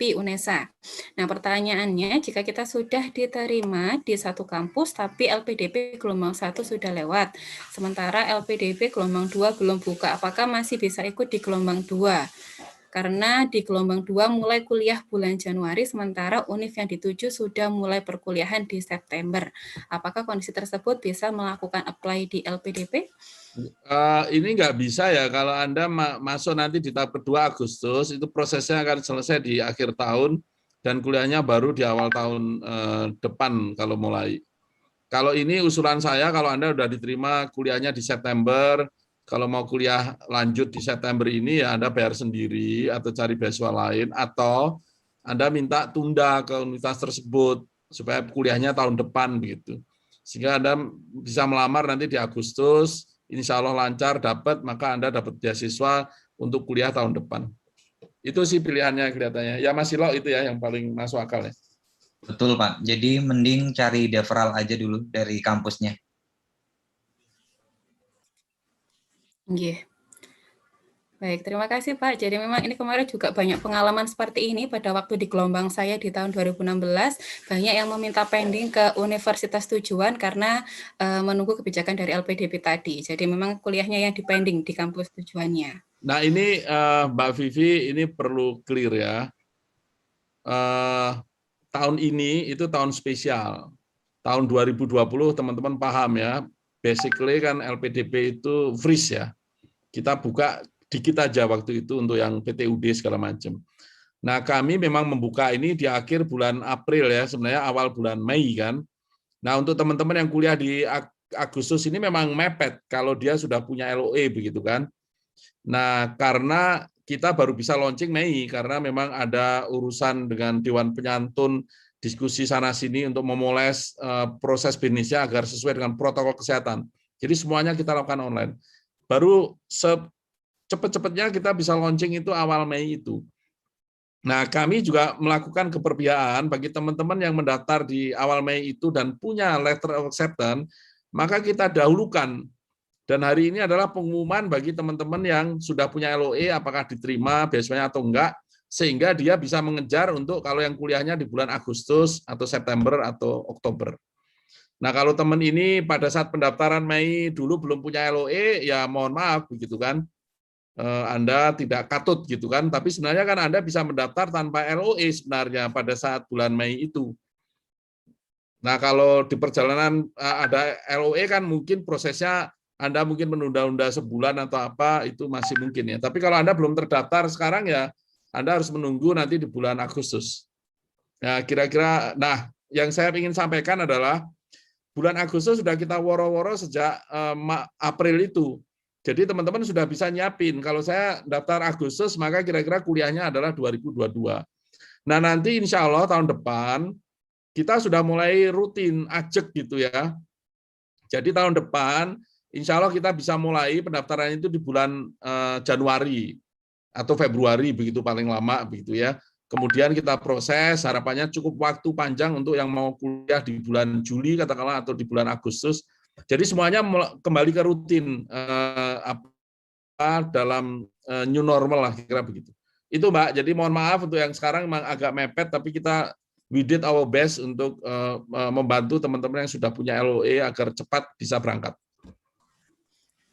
UPI, UNESA. Nah, pertanyaannya, jika kita sudah diterima di satu kampus, tapi LPDP gelombang 1 sudah lewat, sementara LPDP gelombang 2 belum buka, apakah masih bisa ikut di gelombang 2? Karena di gelombang 2 mulai kuliah bulan Januari, sementara univ yang dituju sudah mulai perkuliahan di September. Apakah kondisi tersebut bisa melakukan apply di LPDP? Ini nggak bisa ya, kalau Anda masuk nanti di tahap kedua Agustus, itu prosesnya akan selesai di akhir tahun, dan kuliahnya baru di awal tahun depan kalau mulai. Kalau ini usulan saya, kalau Anda sudah diterima kuliahnya di September, kalau mau kuliah lanjut di September ini, ya Anda bayar sendiri atau cari beasiswa lain, atau Anda minta tunda ke universitas tersebut supaya kuliahnya tahun depan begitu. Sehingga Anda bisa melamar nanti di Agustus, insya Allah lancar dapat, maka Anda dapat beasiswa untuk kuliah tahun depan. Itu sih pilihannya kelihatannya. Ya Mas Silo itu ya yang paling masuk akal ya. Betul Pak, jadi mending cari deferral aja dulu dari kampusnya. Iya. Baik, terima kasih Pak. Jadi memang ini kemarin juga banyak pengalaman seperti ini pada waktu di gelombang saya di tahun 2016. Banyak yang meminta pending ke universitas tujuan karena menunggu kebijakan dari LPDP tadi. Jadi memang kuliahnya yang dipending di kampus tujuannya. Nah ini Mbak Vivi, ini perlu clear ya. Tahun ini itu tahun spesial. Tahun 2020 teman-teman paham ya. Basically kan LPDP itu freeze ya. Kita buka dikit aja waktu itu untuk yang PTUD segala macam. Nah, kami memang membuka ini di akhir bulan April ya, sebenarnya awal bulan Mei kan. Nah, untuk teman-teman yang kuliah di Agustus ini memang mepet kalau dia sudah punya LOE begitu kan. Nah, karena kita baru bisa launching Mei karena memang ada urusan dengan Dewan Penyantun, diskusi sana-sini untuk memoles proses bisnisnya agar sesuai dengan protokol kesehatan. Jadi semuanya kita lakukan online. Baru cepat-cepatnya kita bisa launching itu awal Mei itu. Nah, kami juga melakukan keperpihakan bagi teman-teman yang mendaftar di awal Mei itu dan punya letter of acceptance, maka kita dahulukan. Dan hari ini adalah pengumuman bagi teman-teman yang sudah punya LOE apakah diterima beasiswanya atau enggak, sehingga dia bisa mengejar untuk kalau yang kuliahnya di bulan Agustus atau September atau Oktober. Nah, kalau teman ini pada saat pendaftaran Mei dulu belum punya LOE, ya mohon maaf begitu kan. Anda tidak katut gitu kan, tapi sebenarnya kan Anda bisa mendaftar tanpa LOE sebenarnya pada saat bulan Mei itu. Nah, kalau di perjalanan ada LOE kan mungkin prosesnya Anda mungkin menunda-unda sebulan atau apa, itu masih mungkin ya. Tapi kalau Anda belum terdaftar sekarang ya, Anda harus menunggu nanti di bulan Agustus. Nah, kira-kira, nah yang saya ingin sampaikan adalah bulan Agustus sudah kita woro-woro sejak April itu. Jadi teman-teman sudah bisa nyiapin. Kalau saya daftar Agustus, maka kira-kira kuliahnya adalah 2022. Nah, nanti insya Allah tahun depan, kita sudah mulai rutin ajak gitu ya. Jadi tahun depan, insya Allah kita bisa mulai pendaftaran itu di bulan Januari atau Februari, begitu paling lama begitu ya. Kemudian kita proses, harapannya cukup waktu panjang untuk yang mau kuliah di bulan Juli katakanlah atau di bulan Agustus. Jadi semuanya kembali ke rutin dalam new normal lah kira begitu. Itu Mbak. Jadi mohon maaf untuk yang sekarang memang agak mepet, tapi we did our best untuk membantu teman-teman yang sudah punya LOE agar cepat bisa berangkat.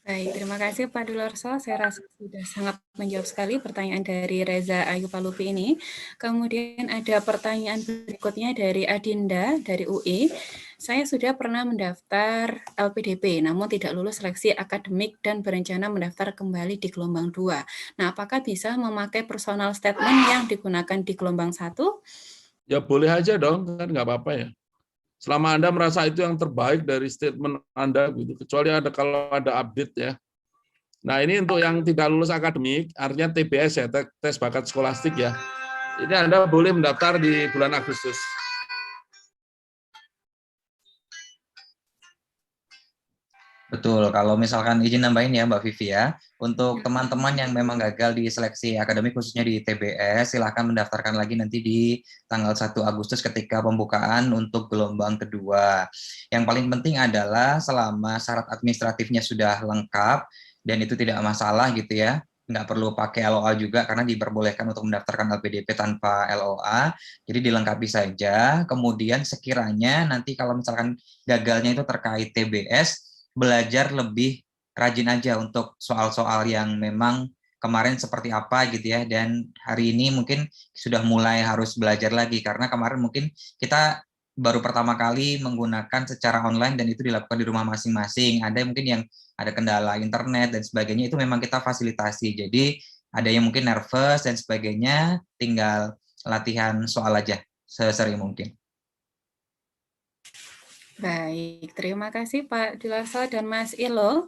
Baik, terima kasih Pak Dulorso. Saya rasa sudah sangat menjawab sekali pertanyaan dari Reza Ayu Palupi ini. Kemudian ada pertanyaan berikutnya dari Adinda dari UI. Saya sudah pernah mendaftar LPDP, namun tidak lulus seleksi akademik dan berencana mendaftar kembali di gelombang 2. Nah, apakah bisa memakai personal statement yang digunakan di gelombang 1? Ya boleh aja dong, kan nggak apa-apa ya. Selama Anda merasa itu yang terbaik dari statement Anda, gitu. Kecuali kalau ada update ya. Nah ini untuk yang tidak lulus akademik, artinya TBS ya, tes bakat skolastik ya. Ini Anda boleh mendaftar di bulan Agustus. Betul, kalau misalkan izin nambahin ya Mbak Vivi ya, untuk teman-teman yang memang gagal di seleksi akademik khususnya di TBS, silahkan mendaftarkan lagi nanti di tanggal 1 Agustus ketika pembukaan untuk gelombang kedua. Yang paling penting adalah selama syarat administratifnya sudah lengkap dan itu tidak masalah gitu ya, nggak perlu pakai LOA juga karena diperbolehkan untuk mendaftarkan LPDP tanpa LOA. Jadi dilengkapi saja. Kemudian sekiranya nanti kalau misalkan gagalnya itu terkait TBS, belajar lebih rajin aja untuk soal-soal yang memang kemarin seperti apa gitu ya. Dan hari ini mungkin sudah mulai harus belajar lagi karena kemarin mungkin kita baru pertama kali menggunakan secara online dan itu dilakukan di rumah masing-masing. Ada mungkin yang ada kendala internet dan sebagainya, itu memang kita fasilitasi. Jadi ada yang mungkin nervous dan sebagainya, tinggal latihan soal aja sesering mungkin. Baik, terima kasih Pak Dilarso dan Mas Ilo.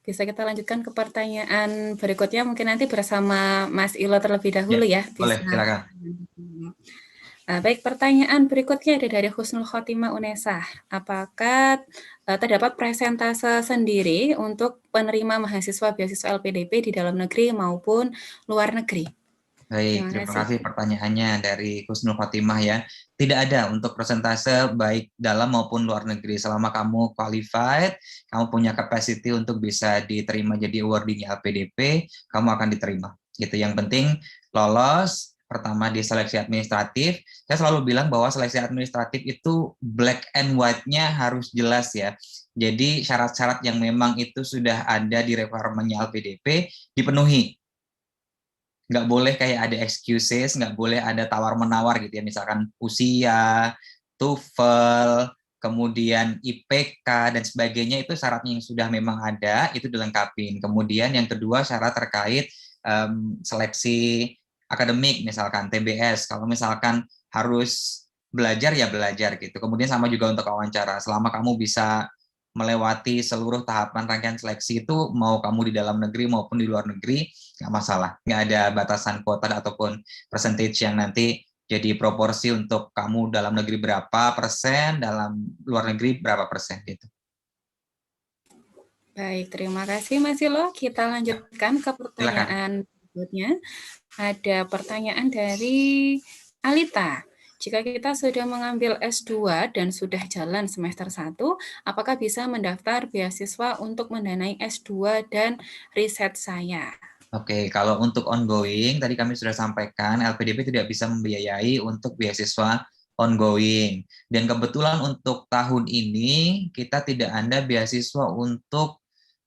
Bisa kita lanjutkan ke pertanyaan berikutnya, mungkin nanti bersama Mas Ilo terlebih dahulu ya. Boleh, silakan. Baik, pertanyaan berikutnya ada dari Husnul Khotimah Unesa. Apakah terdapat presentase sendiri untuk penerima mahasiswa beasiswa LPDP di dalam negeri maupun luar negeri? Baik, terima kasih pertanyaannya dari Husnul Khotimah ya. Tidak ada untuk persentase baik dalam maupun luar negeri. Selama kamu qualified, kamu punya capacity untuk bisa diterima jadi awardee-nya LPDP, kamu akan diterima. Gitu. Yang penting lolos, pertama di seleksi administratif. Saya selalu bilang bahwa seleksi administratif itu black and white-nya harus jelas ya. Jadi syarat-syarat yang memang itu sudah ada di requirement-nya LPDP dipenuhi. Nggak boleh kayak ada excuses, nggak boleh ada tawar-menawar gitu ya, misalkan usia, TOEFL, kemudian IPK, dan sebagainya, itu syaratnya yang sudah memang ada, itu dilengkapin. Kemudian yang kedua syarat terkait seleksi akademik, misalkan TBS, kalau misalkan harus belajar ya belajar gitu. Kemudian sama juga untuk wawancara, selama kamu bisa melewati seluruh tahapan rangkaian seleksi itu, mau kamu di dalam negeri maupun di luar negeri, nggak masalah. Nggak ada batasan kuota ataupun percentage yang nanti jadi proporsi untuk kamu dalam negeri berapa persen, dalam luar negeri berapa persen gitu. Baik, terima kasih Mas Ilo. Kita lanjutkan ke pertanyaan berikutnya. Ada pertanyaan dari Alita. Jika kita sudah mengambil S2 dan sudah jalan semester 1, apakah bisa mendaftar beasiswa untuk mendanai S2 dan riset saya? Oke, kalau untuk ongoing, tadi kami sudah sampaikan, LPDP tidak bisa membiayai untuk beasiswa ongoing. Dan kebetulan untuk tahun ini, kita tidak ada beasiswa untuk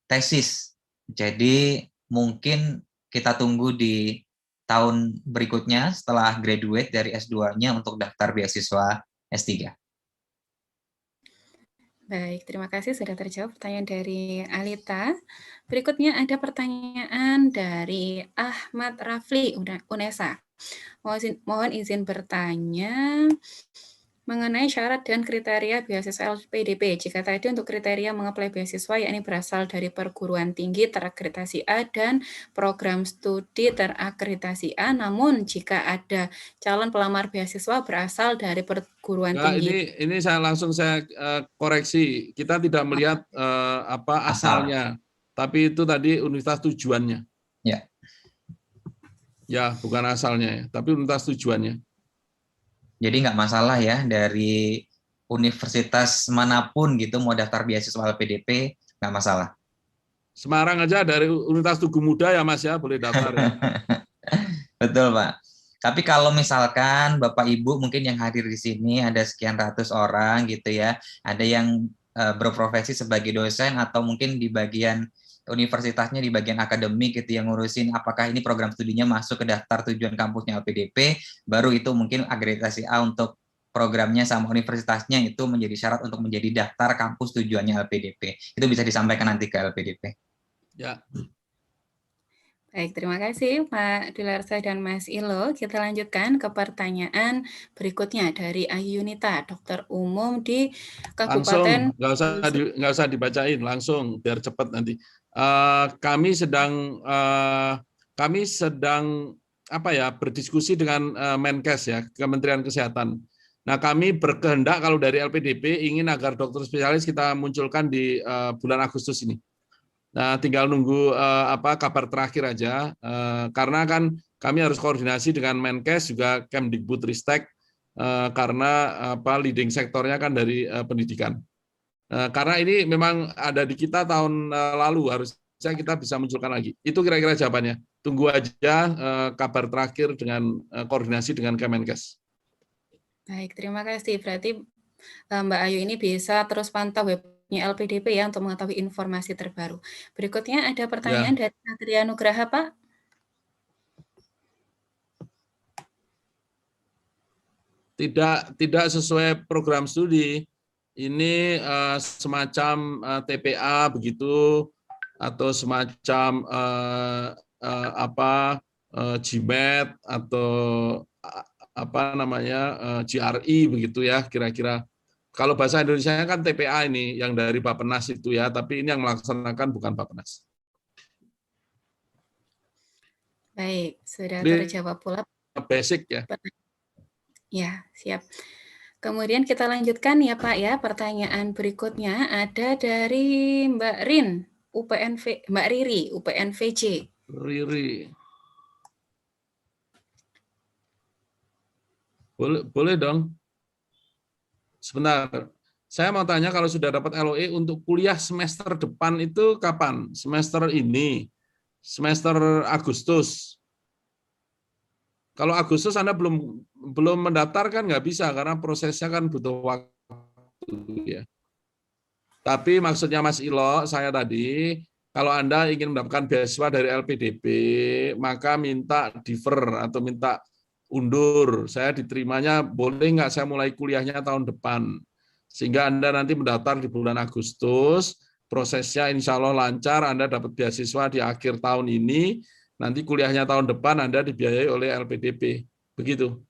tesis. Jadi mungkin kita tunggu di tahun berikutnya setelah graduate dari S2-nya untuk daftar beasiswa S3. Baik, terima kasih sudah terjawab pertanyaan dari Alita. Berikutnya ada pertanyaan dari Ahmad Rafli Unesa. Mohon izin bertanya mengenai syarat dan kriteria beasiswa LPDP. Jika tadi untuk kriteria mengapply beasiswa yakni berasal dari perguruan tinggi terakreditasi A dan program studi terakreditasi A, namun jika ada calon pelamar beasiswa berasal dari perguruan tinggi. Ini saya koreksi. Kita tidak melihat apa asalnya, tapi itu tadi universitas tujuannya. Ya. Ya, bukan asalnya ya, tapi universitas tujuannya. Jadi nggak masalah ya dari universitas manapun gitu mau daftar beasiswa LPDP, nggak masalah. Semarang aja dari Universitas Tugu Muda ya Mas ya, boleh daftar ya. Betul Pak. Tapi kalau misalkan Bapak Ibu mungkin yang hadir di sini ada sekian ratus orang gitu ya, ada yang berprofesi sebagai dosen atau mungkin di bagian universitasnya di bagian akademik gitu yang ngurusin apakah ini program studinya masuk ke daftar tujuan kampusnya LPDP, baru itu mungkin akreditasi A untuk programnya sama universitasnya itu menjadi syarat untuk menjadi daftar kampus tujuannya LPDP. Itu bisa disampaikan nanti ke LPDP. Ya. Baik, terima kasih Pak Dilarsa dan Mas Ilo. Kita lanjutkan ke pertanyaan berikutnya dari Ayu Yunita, dokter umum di Kabupaten. Langsung, nggak usah dibacain, langsung biar cepat nanti. Kami sedang berdiskusi dengan Menkes ya, Kementerian Kesehatan. Nah, kami berkehendak kalau dari LPDP ingin agar dokter spesialis kita munculkan di bulan Agustus ini. Nah, tinggal nunggu kabar terakhir aja, karena kan kami harus koordinasi dengan Menkes juga Kemdikbudristek, karena leading sektornya kan dari pendidikan. Karena ini memang ada di kita tahun lalu kita bisa munculkan lagi. Itu kira-kira jawabannya. Tunggu aja kabar terakhir dengan koordinasi dengan Kemenkes. Baik, terima kasih. Berarti Mbak Ayu ini bisa terus pantau webnya LPDP ya untuk mengetahui informasi terbaru. Berikutnya ada pertanyaan dari Satria Nugraha, Pak. Tidak sesuai program studi. Ini semacam TPA begitu, atau semacam GMAT atau GRI begitu ya kira-kira. Kalau bahasa Indonesia kan TPA ini yang dari Bappenas itu ya, tapi ini yang melaksanakan bukan Bappenas. Baik, sudah terjawab pula. Basic ya. Ya, siap. Kemudian kita lanjutkan ya Pak ya, pertanyaan berikutnya ada dari Mbak Rin, Mbak Riri, UPNVJ. Riri. Boleh dong. Sebentar. Saya mau tanya kalau sudah dapat LOE untuk kuliah semester depan itu kapan? Semester ini? Semester Agustus? Kalau Agustus Anda belum mendaftar kan nggak bisa karena prosesnya kan butuh waktu ya. Tapi maksudnya Mas Ilo, saya tadi kalau Anda ingin mendapatkan beasiswa dari LPDP, maka minta defer atau minta undur. Saya diterimanya boleh nggak saya mulai kuliahnya tahun depan. Sehingga Anda nanti mendaftar di bulan Agustus, prosesnya insya Allah lancar, Anda dapat beasiswa di akhir tahun ini, nanti kuliahnya tahun depan Anda dibiayai oleh LPDP. Begitu.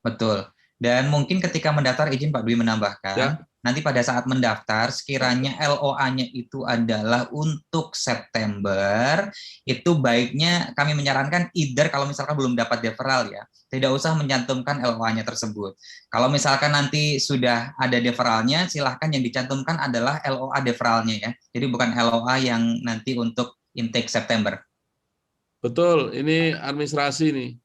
Betul. Dan mungkin ketika mendaftar, izin Pak Dwi menambahkan, ya. Nanti pada saat mendaftar, sekiranya LOA-nya itu adalah untuk September, itu baiknya kami menyarankan either kalau misalkan belum dapat deferral ya, tidak usah mencantumkan LOA-nya tersebut. Kalau misalkan nanti sudah ada deferralnya, silahkan yang dicantumkan adalah LOA deferralnya ya. Jadi bukan LOA yang nanti untuk intake September. Betul, ini administrasi nih.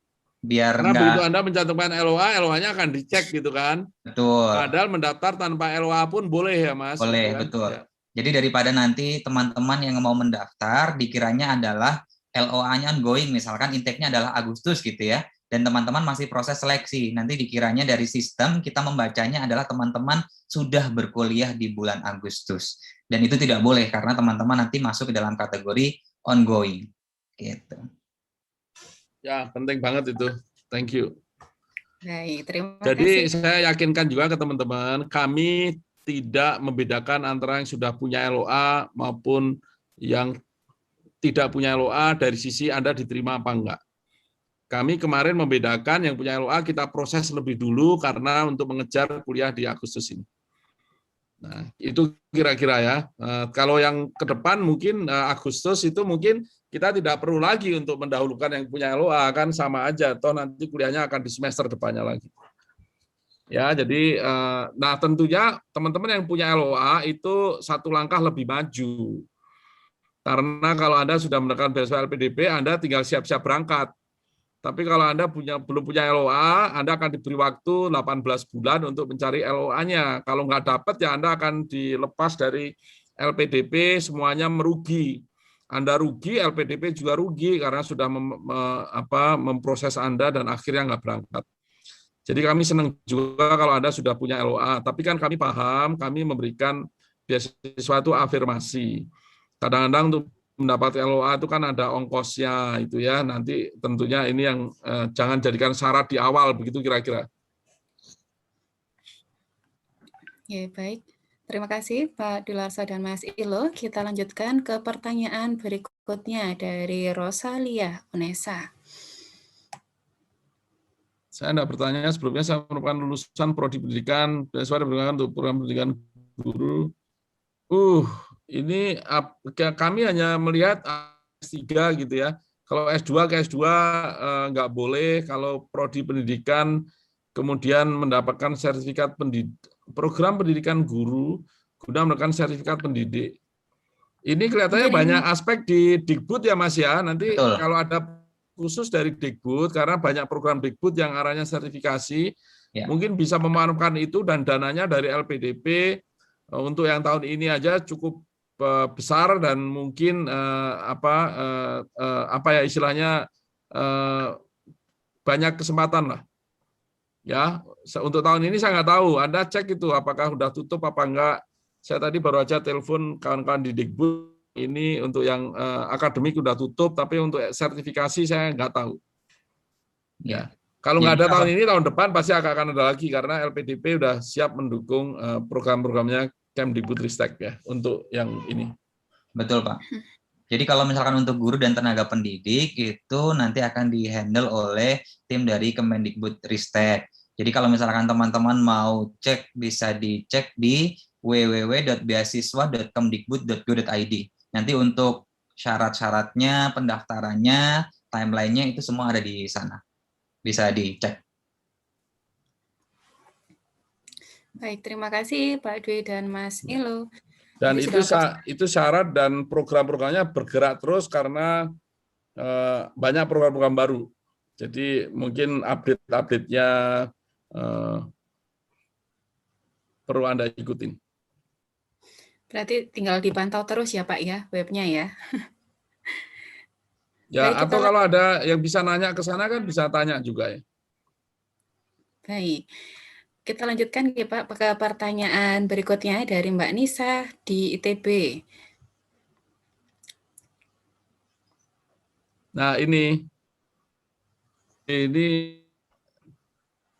Biar karena begitu Anda mencantumkan LOA, LOA-nya akan dicek gitu kan. Betul. Padahal mendaftar tanpa LOA pun boleh ya Mas. Boleh, gitu kan? betul. Ya. Jadi daripada nanti teman-teman yang mau mendaftar dikiranya adalah LOA-nya ongoing, misalkan intake-nya adalah Agustus gitu ya, dan teman-teman masih proses seleksi. Nanti dikiranya dari sistem kita membacanya adalah teman-teman sudah berkuliah di bulan Agustus. Dan itu tidak boleh karena teman-teman nanti masuk ke dalam kategori ongoing. Gitu. Ya, penting banget itu. Thank you. Baik, terima Jadi kasih. saya yakinkan juga ke teman-teman, kami tidak membedakan antara yang sudah punya LOA maupun yang tidak punya LOA dari sisi Anda diterima apa enggak. Kami kemarin membedakan yang punya LOA kita proses lebih dulu karena untuk mengejar kuliah di Agustus ini. Nah, itu kira-kira ya. Kalau yang ke depan mungkin Agustus itu mungkin kita tidak perlu lagi untuk mendahulukan yang punya LOA, kan sama aja, toh nanti kuliahnya akan di semester depannya lagi. Ya, jadi nah tentunya teman-teman yang punya LOA itu satu langkah lebih maju. Karena kalau Anda sudah mendapatkan beasiswa LPDP, Anda tinggal siap-siap berangkat. Tapi kalau Anda belum punya LOA, Anda akan diberi waktu 18 bulan untuk mencari LOA-nya. Kalau nggak dapat, ya Anda akan dilepas dari LPDP, semuanya merugi. Anda rugi, LPDP juga rugi karena sudah memproses Anda dan akhirnya nggak berangkat. Jadi kami senang juga kalau Anda sudah punya LOA, tapi kan kami paham, kami memberikan beasiswa itu afirmasi. Kadang-kadang untuk mendapat LOA itu kan ada ongkosnya itu ya, nanti tentunya ini yang jangan jadikan syarat di awal, begitu kira-kira. Ya, baik. Terima kasih Pak Dularso dan Mas Ilo. Kita lanjutkan ke pertanyaan berikutnya dari Rosalia Unesa. Saya tidak bertanya, sebelumnya saya merupakan lulusan prodi pendidikan, beasiswa diberikan untuk program pendidikan guru. Ini kami hanya melihat S3 gitu ya. Kalau S2 ke S2 nggak boleh, kalau prodi pendidikan kemudian mendapatkan sertifikat program pendidikan guru, guna mendapatkan sertifikat pendidik. Ini kelihatannya banyak aspek di Dikbud ya Mas ya. Nanti Betul. kalau ada khusus dari Dikbud, karena banyak program Dikbud yang arahnya sertifikasi, ya. Mungkin bisa memanfaatkan itu dan dananya dari LPDP untuk yang tahun ini aja cukup besar dan mungkin apa ya istilahnya banyak kesempatan lah. Ya, untuk tahun ini saya nggak tahu. Anda cek itu apakah sudah tutup apa enggak. Saya tadi baru aja telepon kawan-kawan di Dikbud, ini untuk yang akademik sudah tutup, tapi untuk sertifikasi saya nggak tahu. Ya, kalau nggak ada tahun ini, tahun depan pasti akan ada lagi karena LPDP sudah siap mendukung program-programnya Kemdikbudristek ya untuk yang ini. Betul, Pak. Jadi kalau misalkan untuk guru dan tenaga pendidik itu nanti akan dihandle oleh tim dari Kemendikbudristek. Jadi kalau misalkan teman-teman mau cek, bisa dicek di www.beasiswa.kemdikbud.go.id. Nanti untuk syarat-syaratnya, pendaftarannya, timeline-nya itu semua ada di sana. Bisa dicek. Baik, terima kasih Pak Dwi dan Mas Ilo. Dan itu syarat dan program-programnya bergerak terus karena banyak program-program baru. Jadi mungkin update-update-nya perlu Anda ikutin. Berarti tinggal dipantau terus ya Pak ya, webnya ya. Ya, baik, atau kalau ada yang bisa nanya ke sana kan bisa tanya juga ya. Baik. Kita lanjutkan ya Pak ke pertanyaan berikutnya dari Mbak Nisa di ITB. Nah, ini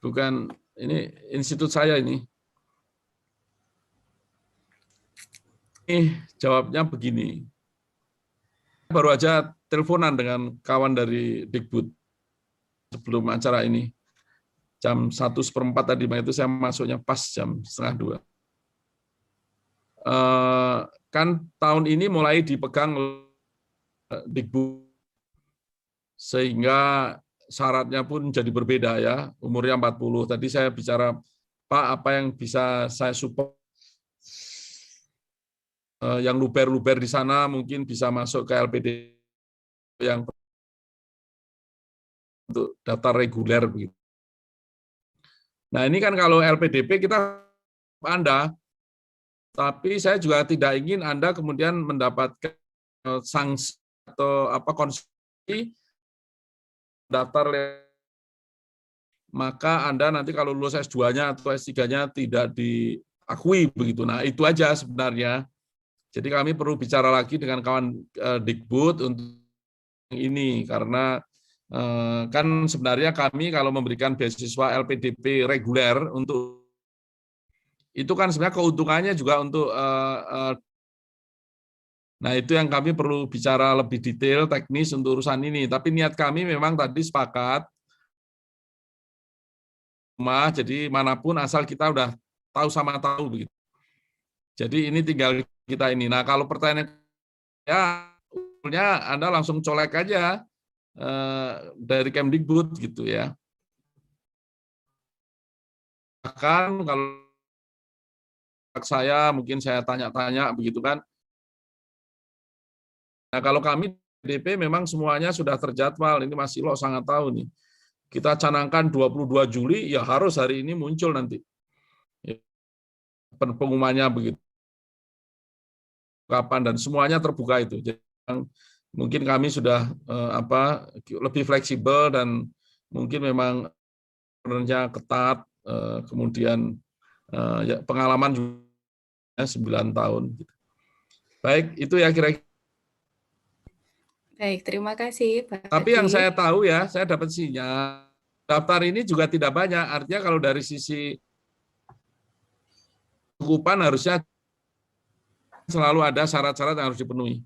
bukan, ini institut saya ini. Ini jawabnya begini. Baru aja teleponan dengan kawan dari Dikbud sebelum acara ini. Jam 1:04 tadi, itu saya masuknya pas jam 1:30. Kan tahun ini mulai dipegang Dikbud, sehingga syaratnya pun jadi berbeda ya, umurnya 40. Tadi saya bicara, Pak, apa yang bisa saya support? Yang luber-luber di sana mungkin bisa masuk ke LPD yang untuk daftar reguler begitu. Nah, ini kan kalau LPDP kita Anda, tapi saya juga tidak ingin Anda kemudian mendapatkan sanksi atau konsekuensi daftar, maka Anda nanti kalau lulus S2-nya atau S3-nya tidak diakui begitu. Nah, itu aja sebenarnya. Jadi kami perlu bicara lagi dengan kawan Dikbud untuk ini karena kan sebenarnya kami kalau memberikan beasiswa LPDP reguler untuk itu kan sebenarnya keuntungannya juga untuk nah itu yang kami perlu bicara lebih detail teknis untuk urusan ini. Tapi niat kami memang tadi sepakat jadi manapun asal kita udah tahu sama tahu begitu. Jadi ini tinggal kita ini. Nah, kalau pertanyaan ya Anda langsung colek aja dari Kemdikbud gitu ya. Bahkan kalau saya mungkin saya tanya-tanya begitu kan. Nah, kalau kami DP memang semuanya sudah terjadwal. Ini Mas Ilo sangat tahu nih. Kita canangkan 22 Juli ya harus hari ini muncul nanti. Pengumumannya begitu. Kapan dan semuanya terbuka itu. Jadi mungkin kami sudah lebih fleksibel dan mungkin memang sebenarnya ketat, kemudian ya, pengalaman juga 9 tahun. Baik, itu ya kira-kira. Baik, terima kasih Pak. Tapi yang saya tahu ya, saya dapat sinyal daftar ini juga tidak banyak. Artinya kalau dari sisi kecukupan harusnya selalu ada syarat-syarat yang harus dipenuhi.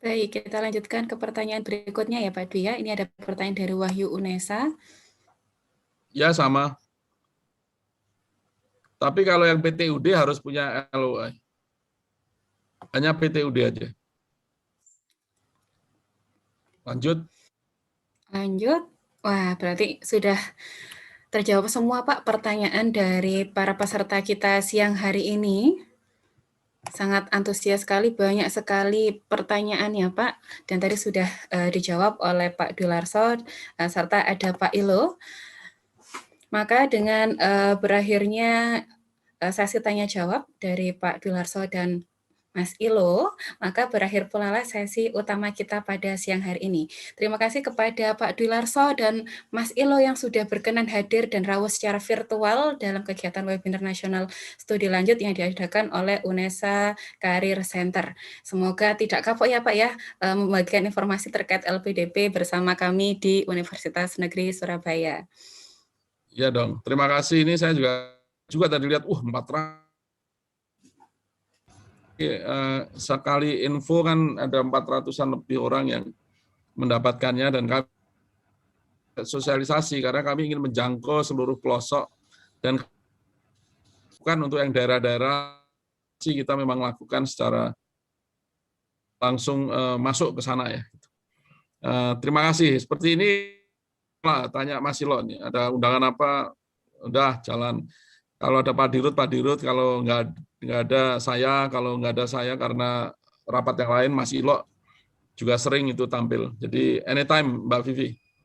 Baik, kita lanjutkan ke pertanyaan berikutnya ya Pak Dwi ya. Ini ada pertanyaan dari Wahyu Unesa. Ya sama. Tapi kalau yang PTUD harus punya LOI. Hanya PTUD aja. Lanjut. Lanjut. Wah, berarti sudah terjawab semua Pak pertanyaan dari para peserta kita siang hari ini. Sangat antusias sekali, banyak sekali pertanyaan ya Pak. Dan tadi sudah dijawab oleh Pak Dwi Larso, serta ada Pak Ilo. Maka dengan berakhirnya sesi tanya jawab dari Pak Dwi Larso dan Mas Ilo, maka berakhir pula sesi utama kita pada siang hari ini. Terima kasih kepada Pak Dwi Larso dan Mas Ilo yang sudah berkenan hadir dan rawuh secara virtual dalam kegiatan webinar nasional studi lanjut yang diadakan oleh UNESA Career Center. Semoga tidak kapok ya Pak ya, membagikan informasi terkait LPDP bersama kami di Universitas Negeri Surabaya. Ya dong, terima kasih. Ini saya juga tadi lihat, 400. Sekali info kan ada 400-an lebih orang yang mendapatkannya, dan kami sosialisasi karena kami ingin menjangkau seluruh pelosok, dan bukan untuk yang daerah-daerah kita memang lakukan secara langsung masuk ke sana ya. Terima kasih. Seperti ini tanya Mas Ilo nih, ada undangan apa? Udah jalan. Kalau ada Pak Dirut, kalau nggak ada saya, karena rapat yang lain, Mas Ilo juga sering itu tampil. Jadi anytime Mbak Vivi.